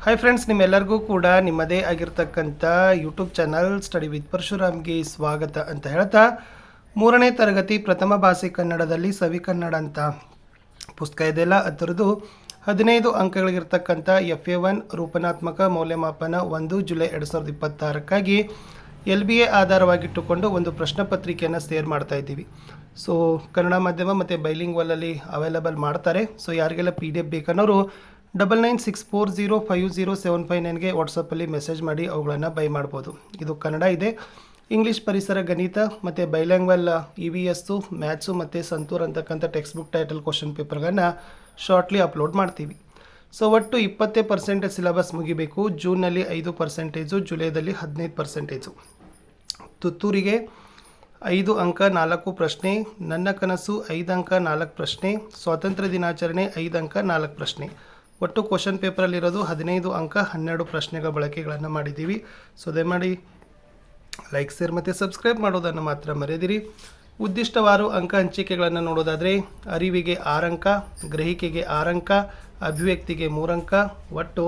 Hi friends, ನಿಮ್ಮೆಲ್ಲರಿಗೂ ಕೂಡ ನಿಮ್ಮದೇ ಆಗಿರ್ತಕ್ಕಂಥ ಯೂಟ್ಯೂಬ್ ಚಾನಲ್ ಸ್ಟಡಿ ವಿತ್ ಪರಶುರಾಮ್ಗೆ ಸ್ವಾಗತ ಅಂತ ಹೇಳ್ತಾ, 3ನೇ ತರಗತಿ ಪ್ರಥಮ ಭಾಷೆ ಕನ್ನಡದಲ್ಲಿ ಸವಿ ಕನ್ನಡ ಅಂತ ಪುಸ್ತಕ ಇದೆಯಲ್ಲ, ಅದರದ್ದು 15 ಅಂಕಗಳಿಗಿರ್ತಕ್ಕಂಥ FA1 ರೂಪನಾತ್ಮಕ ಮೌಲ್ಯಮಾಪನ 1 ಜುಲೈ 2026ಕ್ಕಾಗಿ LBA ಆಧಾರವಾಗಿಟ್ಟುಕೊಂಡು ಒಂದು ಪ್ರಶ್ನೆ ಪತ್ರಿಕೆಯನ್ನು ಶೇರ್ ಮಾಡ್ತಾ ಇದ್ದೀವಿ. ಸೊ ಕನ್ನಡ ಮಾಧ್ಯಮ ಮತ್ತು ಬೈಲಿಂಗ್ವಲಲ್ಲಿ ಅವೈಲಬಲ್ ಮಾಡ್ತಾರೆ. ಸೊ ಯಾರಿಗೆಲ್ಲ PDF ಬೇಕನ್ನೋರು 9964050759ಗೆ ವಾಟ್ಸಪ್ಪಲ್ಲಿ ಮೆಸೇಜ್ ಮಾಡಿ ಅವುಗಳನ್ನು ಬೈ ಮಾಡ್ಬೋದು. ಇದು ಕನ್ನಡ ಇದೆ, ಇಂಗ್ಲೀಷ್ ಪರಿಸರ ಗಣಿತ ಮತ್ತು ಬೈಲ್ಯಾಂಗ್ವಲ್ EVS, ಮ್ಯಾಥ್ಸು ಮತ್ತು ಸಂತೂರ್ ಅಂತಕ್ಕಂಥ ಟೆಕ್ಸ್ಟ್ ಬುಕ್ ಟೈಟಲ್ ಕ್ವಶನ್ ಪೇಪರ್ಗಳನ್ನು ಶಾರ್ಟ್ಲಿ ಅಪ್ಲೋಡ್ ಮಾಡ್ತೀವಿ. ಸೊ ಒಟ್ಟು 20% ಸಿಲೆಬಸ್ ಮುಗಿಬೇಕು. ಜೂನ್ನಲ್ಲಿ 5%, ಜುಲೈದಲ್ಲಿ 15%. ತುತ್ತೂರಿಗೆ 5 ಅಂಕ 4 ಪ್ರಶ್ನೆ, ನನ್ನ ಕನಸು 5 ಅಂಕ 4 ಪ್ರಶ್ನೆ, ಸ್ವಾತಂತ್ರ್ಯ ದಿನಾಚರಣೆ 5 ಅಂಕ 4 ಪ್ರಶ್ನೆ. ಒಟ್ಟು ಕ್ವಶನ್ ಪೇಪರಲ್ಲಿರೋದು 15 ಅಂಕ 12 ಪ್ರಶ್ನೆಗಳ ಬಳಕೆಗಳನ್ನು ಮಾಡಿದ್ದೀವಿ. ಸೊ ದಯಮಾಡಿ ಲೈಕ್, ಶೇರ್ ಮತ್ತು ಸಬ್ಸ್ಕ್ರೈಬ್ ಮಾಡೋದನ್ನು ಮಾತ್ರ ಮರೆಯದಿರಿ. ಉದ್ದಿಷ್ಟವಾರು ಅಂಕ ಹಂಚಿಕೆಗಳನ್ನು ನೋಡೋದಾದರೆ, ಅರಿವಿಗೆ 6 ಅಂಕ, ಗ್ರಹಿಕೆಗೆ 6 ಅಂಕ, ಅಭಿವ್ಯಕ್ತಿಗೆ 3 ಅಂಕ, ಒಟ್ಟು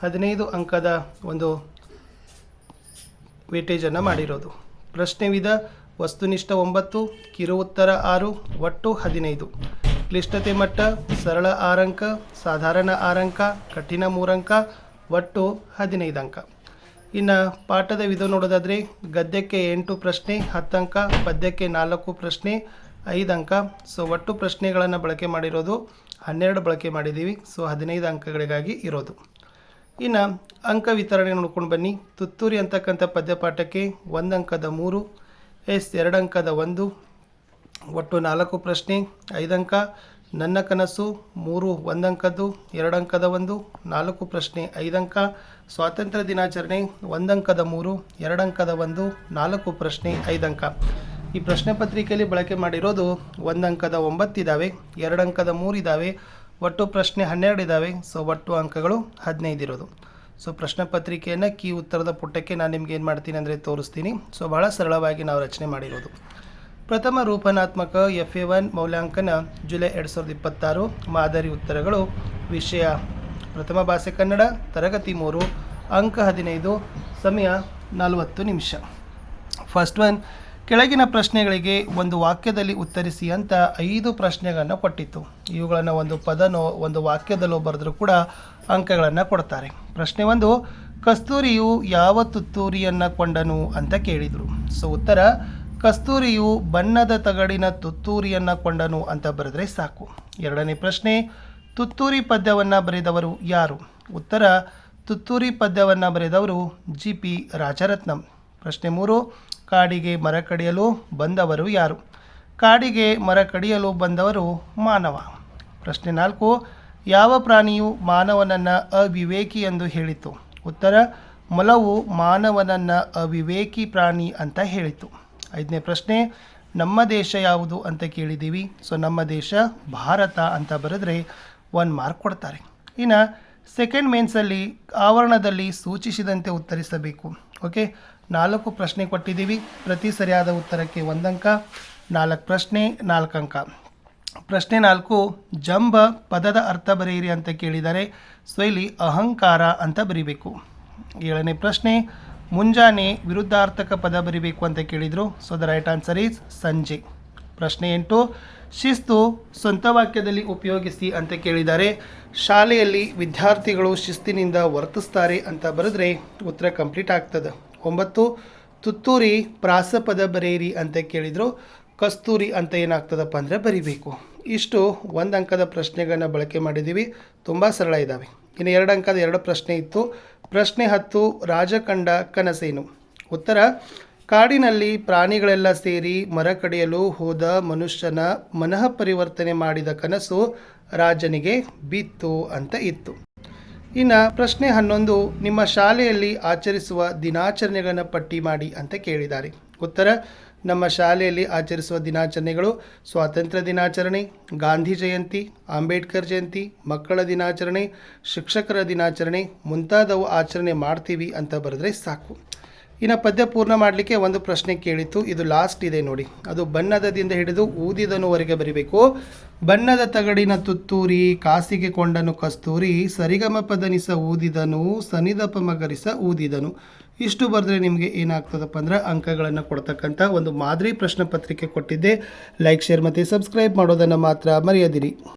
15 ಅಂಕದ ಒಂದು ವೇಟೇಜನ್ನು ಮಾಡಿರೋದು. ಪ್ರಶ್ನೆ ವಿಧ: ವಸ್ತುನಿಷ್ಠ 9, ಕಿರು ಉತ್ತರ 6, ಒಟ್ಟು 15. ಕ್ಲಿಷ್ಟತೆ ಮಟ್ಟ: ಸರಳ 6 ಅಂಕ, ಸಾಧಾರಣ 6 ಅಂಕ, ಕಠಿಣ 3 ಅಂಕ, ಒಟ್ಟು 15 ಅಂಕ. ಇನ್ನು ಪಾಠದ ವಿಧ ನೋಡೋದಾದರೆ, ಗದ್ಯಕ್ಕೆ 8 ಪ್ರಶ್ನೆ 10 ಅಂಕ, ಪದ್ಯಕ್ಕೆ 4 ಪ್ರಶ್ನೆ 5 ಅಂಕ. ಸೊ ಒಟ್ಟು ಪ್ರಶ್ನೆಗಳನ್ನು ಬಳಕೆ ಮಾಡಿರೋದು 12 ಬಳಕೆ ಮಾಡಿದ್ದೀವಿ. ಸೊ 15 ಅಂಕಗಳಿಗಾಗಿ ಇರೋದು. ಇನ್ನು ಅಂಕ ವಿತರಣೆ ನೋಡ್ಕೊಂಡು ಬನ್ನಿ. ತುತ್ತೂರಿ ಅಂತಕ್ಕಂಥ ಪದ್ಯಪಾಠಕ್ಕೆ 1 ಅಂಕದ 3, 2 ಅಂಕದ 1, ಒಟ್ಟು 4 ಪ್ರಶ್ನೆ 5 ಅಂಕ. ನನ್ನ ಕನಸು 3 1 ಅಂಕದ್ದು, 2 ಅಂಕದ 1, 4 ಪ್ರಶ್ನೆ 5 ಅಂಕ. ಸ್ವಾತಂತ್ರ್ಯ ದಿನಾಚರಣೆ 1 ಅಂಕದ 3, 2 ಅಂಕದ 1, 4 ಪ್ರಶ್ನೆ 5 ಅಂಕ. ಈ ಪ್ರಶ್ನೆ ಪತ್ರಿಕೆಯಲ್ಲಿ ಬಳಕೆ ಮಾಡಿರೋದು 1 ಅಂಕದ 9 ಇದ್ದಾವೆ, 2 ಅಂಕದ 3 ಇದ್ದಾವೆ, ಒಟ್ಟು ಪ್ರಶ್ನೆ 12 ಇದ್ದಾವೆ. ಸೊ ಒಟ್ಟು ಅಂಕಗಳು 15 ಇರೋದು. ಸೊ ಪ್ರಶ್ನೆ ಪತ್ರಿಕೆಯನ್ನು ಕೀ ಉತ್ತರದ ಪುಟಕ್ಕೆ ನಾನು ನಿಮ್ಗೆ ಏನು ಮಾಡ್ತೀನಿ ಅಂದರೆ ತೋರಿಸ್ತೀನಿ. ಸೊ ಭಾಳ ಸರಳವಾಗಿ ನಾವು ರಚನೆ ಮಾಡಿರೋದು. ಪ್ರಥಮ ರೂಪನಾತ್ಮಕ FA1 ಮೌಲ್ಯಾಂಕನ ಜುಲೈ 2026. ಮಾದರಿ ಉತ್ತರಗಳು: ವಿಷಯ ಪ್ರಥಮ ಭಾಷೆ ಕನ್ನಡ, ತರಗತಿ 3, ಅಂಕ 15, ಸಮಯ 40 ನಿಮಿಷ. ಫಸ್ಟ್ ಒನ್: ಕೆಳಗಿನ ಪ್ರಶ್ನೆಗಳಿಗೆ ಒಂದು ವಾಕ್ಯದಲ್ಲಿ ಉತ್ತರಿಸಿ ಅಂತ 5 ಪ್ರಶ್ನೆಗಳನ್ನು ಕೊಟ್ಟಿತ್ತು. ಇವುಗಳನ್ನು ಒಂದು ಪದನೋ ಒಂದು ವಾಕ್ಯದಲ್ಲೋ ಬರೆದರೂ ಕೂಡ ಅಂಕಗಳನ್ನು ಕೊಡ್ತಾರೆ. ಪ್ರಶ್ನೆ 1: ಕಸ್ತೂರಿಯು ಯಾವ ತುತ್ತೂರಿಯನ್ನು ಕೊಂಡನು ಅಂತ ಕೇಳಿದರು. ಸೊ ಉತ್ತರ: ಕಸ್ತೂರಿಯು ಬಣ್ಣದ ತಗಡಿನ ತುತ್ತೂರಿಯನ್ನು ಕೊಂಡನು ಅಂತ ಬರೆದರೆ ಸಾಕು. ಎರಡನೇ ಪ್ರಶ್ನೆ: ತುತ್ತೂರಿ ಪದ್ಯವನ್ನು ಬರೆದವರು ಯಾರು? ಉತ್ತರ: ತುತ್ತೂರಿ ಪದ್ಯವನ್ನು ಬರೆದವರು GP ರಾಜರತ್ನಂ. ಪ್ರಶ್ನೆ 3: ಕಾಡಿಗೆ ಮರ ಕಡಿಯಲು ಬಂದವರು ಯಾರು? ಕಾಡಿಗೆ ಮರ ಕಡಿಯಲು ಬಂದವರು ಮಾನವ. ಪ್ರಶ್ನೆ 4: ಯಾವ ಪ್ರಾಣಿಯು ಮಾನವನನ್ನು ಅವಿವೇಕಿ ಎಂದು ಹೇಳಿತು? ಉತ್ತರ: ಮೊಲವು ಮಾನವನನ್ನು ಅವಿವೇಕಿ ಪ್ರಾಣಿ ಅಂತ ಹೇಳಿತು. 5ನೇ ಪ್ರಶ್ನೆ: ನಮ್ಮ ದೇಶ ಯಾವುದು ಅಂತ ಕೇಳಿದ್ದೀವಿ. ಸೊ ನಮ್ಮ ದೇಶ ಭಾರತ ಅಂತ ಬರೆದ್ರೆ 1 ಮಾರ್ಕ್ ಕೊಡ್ತಾರೆ. ಇನ್ನು ಸೆಕೆಂಡ್ ಮೇನ್ಸಲ್ಲಿ ಆವರಣದಲ್ಲಿ ಸೂಚಿಸಿದಂತೆ ಉತ್ತರಿಸಬೇಕು. ಓಕೆ, 4 ಪ್ರಶ್ನೆ ಕೊಟ್ಟಿದ್ದೀವಿ. ಪ್ರತಿ ಸರಿಯಾದ ಉತ್ತರಕ್ಕೆ 1 ಅಂಕ. 4 ಪ್ರಶ್ನೆ 4 ಅಂಕ. ಪ್ರಶ್ನೆ 4: ಜಂಬ ಪದದ ಅರ್ಥ ಬರೆಯಿರಿ ಅಂತ ಕೇಳಿದ್ದಾರೆ. ಸೊ ಇಲ್ಲಿ ಅಹಂಕಾರ ಅಂತ ಬರೀಬೇಕು. 7ನೇ ಪ್ರಶ್ನೆ: ಮುಂಜಾನೆ ವಿರುದ್ಧಾರ್ಥಕ ಪದ ಬರೀಬೇಕು ಅಂತ ಕೇಳಿದರು. So the right answer is ಸಂಜೆ. ಪ್ರಶ್ನೆ 8: ಶಿಸ್ತು ಸ್ವಂತ ವಾಕ್ಯದಲ್ಲಿ ಉಪಯೋಗಿಸಿ ಅಂತ ಕೇಳಿದ್ದಾರೆ. ಶಾಲೆಯಲ್ಲಿ ವಿದ್ಯಾರ್ಥಿಗಳು ಶಿಸ್ತಿನಿಂದ ವರ್ತಿಸ್ತಾರೆ ಅಂತ ಬರೆದ್ರೆ ಉತ್ತರ ಕಂಪ್ಲೀಟ್ ಆಗ್ತದೆ. 9: ತುತ್ತೂರಿ ಪ್ರಾಸಪದ ಬರೆಯಿರಿ ಅಂತ ಕೇಳಿದರು. ಕಸ್ತೂರಿ ಅಂತ ಏನಾಗ್ತದಪ್ಪ ಅಂದರೆ ಬರಿಬೇಕು. ಇಷ್ಟು 1 ಅಂಕದ ಪ್ರಶ್ನೆಗಳನ್ನ ಬಳಕೆ ಮಾಡಿದ್ದೀವಿ. ತುಂಬ ಸರಳ ಇದ್ದಾವೆ. ಇನ್ನು 2 ಅಂಕದ 2 ಪ್ರಶ್ನೆ ಇತ್ತು. ಪ್ರಶ್ನೆ 10: ರಾಜ ಕಂಡ ಕನಸೇನು? ಉತ್ತರ: ಕಾಡಿನಲ್ಲಿ ಪ್ರಾಣಿಗಳೆಲ್ಲ ಸೇರಿ ಮರ ಕಡಿಯಲು ಹೋದ ಮನುಷ್ಯನ ಮನಃ ಪರಿವರ್ತನೆ ಮಾಡಿದ ಕನಸು ರಾಜನಿಗೆ ಬಿತ್ತು ಅಂತ ಇತ್ತು. ಇನ್ನು ಪ್ರಶ್ನೆ 11: ನಿಮ್ಮ ಶಾಲೆಯಲ್ಲಿ ಆಚರಿಸುವ ದಿನಾಚರಣೆಗಳನ್ನು ಪಟ್ಟಿ ಮಾಡಿ ಅಂತ ಕೇಳಿದ್ದಾರೆ. ಉತ್ತರ: ನಮ್ಮ ಶಾಲೆಯಲ್ಲಿ ಆಚರಿಸುವ ದಿನಾಚರಣೆಗಳು ಸ್ವಾತಂತ್ರ್ಯ ದಿನಾಚರಣೆ, ಗಾಂಧಿ ಜಯಂತಿ, ಅಂಬೇಡ್ಕರ್ ಜಯಂತಿ, ಮಕ್ಕಳ ದಿನಾಚರಣೆ, ಶಿಕ್ಷಕರ ದಿನಾಚರಣೆ ಮುಂತಾದವು ಆಚರಣೆ ಮಾಡ್ತೀವಿ ಅಂತ ಬರೆದ್ರೆ ಸಾಕು. ಇನ್ನು ಪದ್ಯ ಪೂರ್ಣ ಮಾಡಲಿಕ್ಕೆ ಒಂದು ಪ್ರಶ್ನೆ ಕೇಳಿತ್ತು. ಇದು ಲಾಸ್ಟ್ ಇದೆ ನೋಡಿ. ಅದು ಬಣ್ಣದದಿಂದ ಹಿಡಿದು ಊದಿದನುವರೆಗೆ ಬರೀಬೇಕು. ಬಣ್ಣದ ತಗಡಿನ ತುತ್ತೂರಿ ಕಾಸಿಗೆ ಕೊಂಡನು ಕಸ್ತೂರಿ ಸರಿಗಮ ಪದನಿಸ ಊದಿದನು ಸನಿದಪ ಮಗರಿಸ ಊದಿದನು. ಇಷ್ಟು ಬರೆದ್ರೆ ನಿಮಗೆ ಏನಾಗ್ತದಪ್ಪ ಅಂದ್ರೆ ಅಂಕಗಳನ್ನು ಕೊಡ್ತಕ್ಕಂಥ ಒಂದು ಮಾದರಿ ಪ್ರಶ್ನೆ ಪತ್ರಿಕೆ ಕೊಟ್ಟಿದ್ದೆ. ಲೈಕ್, ಶೇರ್ ಮತ್ತು ಸಬ್ಸ್ಕ್ರೈಬ್ ಮಾಡೋದನ್ನು ಮಾತ್ರ ಮರೆಯದಿರಿ.